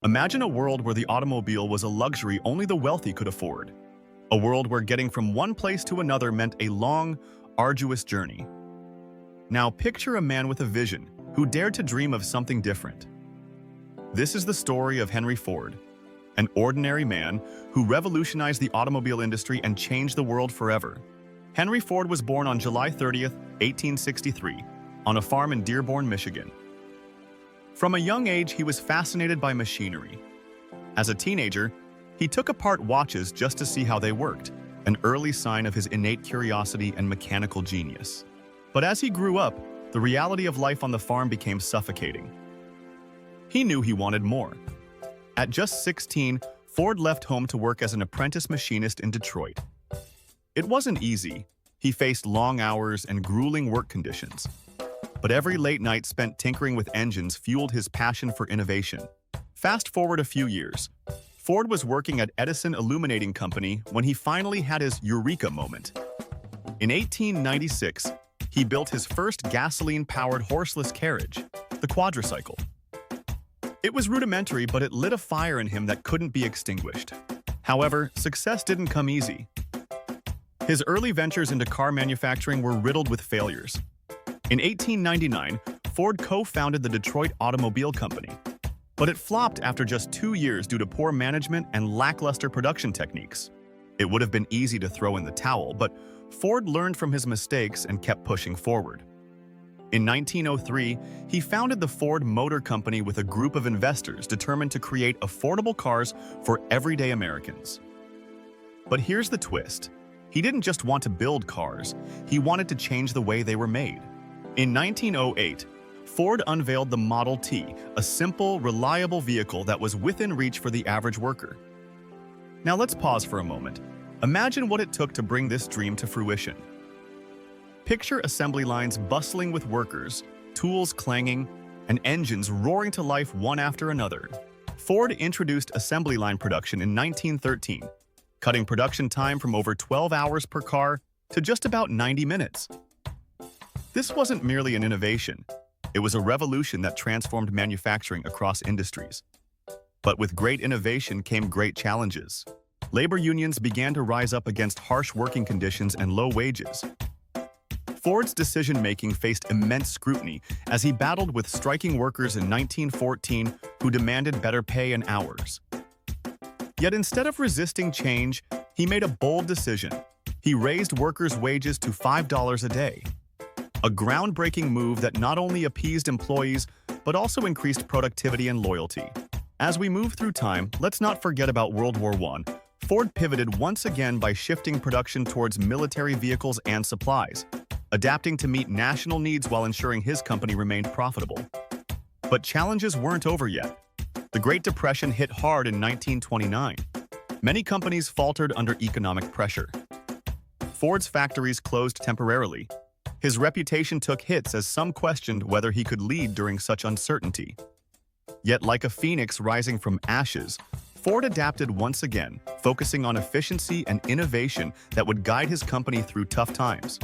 Imagine a world where the automobile was a luxury only the wealthy could afford. A world where getting from one place to another meant a long, arduous journey. Now picture a man with a vision who dared to dream of something different. This is the story of Henry Ford, an ordinary man who revolutionized the automobile industry and changed the world forever. Henry Ford was born on July 30th, 1863, on a farm in Dearborn, Michigan. From a young age, he was fascinated by machinery. As a teenager, he took apart watches just to see how they worked, an early sign of his innate curiosity and mechanical genius. But as he grew up, the reality of life on the farm became suffocating. He knew he wanted more. At just 16, Ford left home to work as an apprentice machinist in Detroit. It wasn't easy. He faced long hours and grueling work conditions. But every late night spent tinkering with engines fueled his passion for innovation. Fast forward a few years. Ford was working at Edison Illuminating Company when he finally had his eureka moment. In 1896, he built his first gasoline-powered horseless carriage, the quadricycle. It was rudimentary, but it lit a fire in him that couldn't be extinguished. However, success didn't come easy. His early ventures into car manufacturing were riddled with failures. In 1899, Ford co-founded the Detroit Automobile Company, but it flopped after just 2 years due to poor management and lackluster production techniques. It would have been easy to throw in the towel, but Ford learned from his mistakes and kept pushing forward. In 1903, he founded the Ford Motor Company with a group of investors determined to create affordable cars for everyday Americans. But here's the twist. He didn't just want to build cars, he wanted to change the way they were made. In 1908, Ford unveiled the Model T, a simple, reliable vehicle that was within reach for the average worker. Now let's pause for a moment. Imagine what it took to bring this dream to fruition. Picture assembly lines bustling with workers, tools clanging, and engines roaring to life one after another. Ford introduced assembly line production in 1913, cutting production time from over 12 hours per car to just about 90 minutes. This wasn't merely an innovation. It was a revolution that transformed manufacturing across industries. But with great innovation came great challenges. Labor unions began to rise up against harsh working conditions and low wages. Ford's decision-making faced immense scrutiny as he battled with striking workers in 1914 who demanded better pay and hours. Yet instead of resisting change, he made a bold decision. He raised workers' wages to $5 a day. A groundbreaking move that not only appeased employees, but also increased productivity and loyalty. As we move through time, let's not forget about World War I. Ford pivoted once again by shifting production towards military vehicles and supplies, adapting to meet national needs while ensuring his company remained profitable. But challenges weren't over yet. The Great Depression hit hard in 1929. Many companies faltered under economic pressure. Ford's factories closed temporarily. His reputation took hits as some questioned whether he could lead during such uncertainty. Yet like a phoenix rising from ashes, Ford adapted once again, focusing on efficiency and innovation that would guide his company through tough times.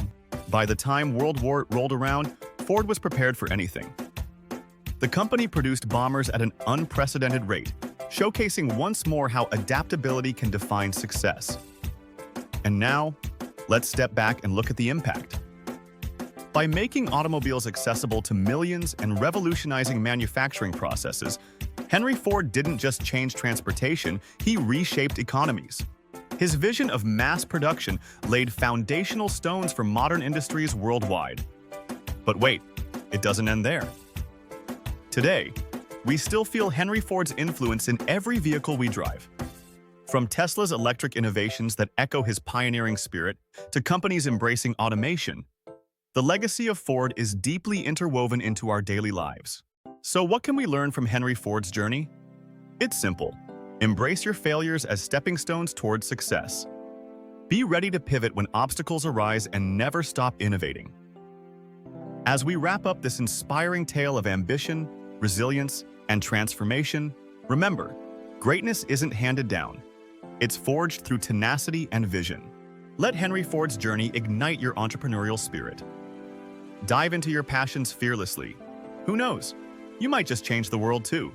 By the time World War rolled around, Ford was prepared for anything. The company produced bombers at an unprecedented rate, showcasing once more how adaptability can define success. And now, let's step back and look at the impact. By making automobiles accessible to millions and revolutionizing manufacturing processes, Henry Ford didn't just change transportation, he reshaped economies. His vision of mass production laid foundational stones for modern industries worldwide. But wait, it doesn't end there. Today, we still feel Henry Ford's influence in every vehicle we drive. From Tesla's electric innovations that echo his pioneering spirit to companies embracing automation, the legacy of Ford is deeply interwoven into our daily lives. So what can we learn from Henry Ford's journey? It's simple. Embrace your failures as stepping stones towards success. Be ready to pivot when obstacles arise and never stop innovating. As we wrap up this inspiring tale of ambition, resilience, and transformation, remember, greatness isn't handed down. It's forged through tenacity and vision. Let Henry Ford's journey ignite your entrepreneurial spirit. Dive into your passions fearlessly. Who knows? You might just change the world too.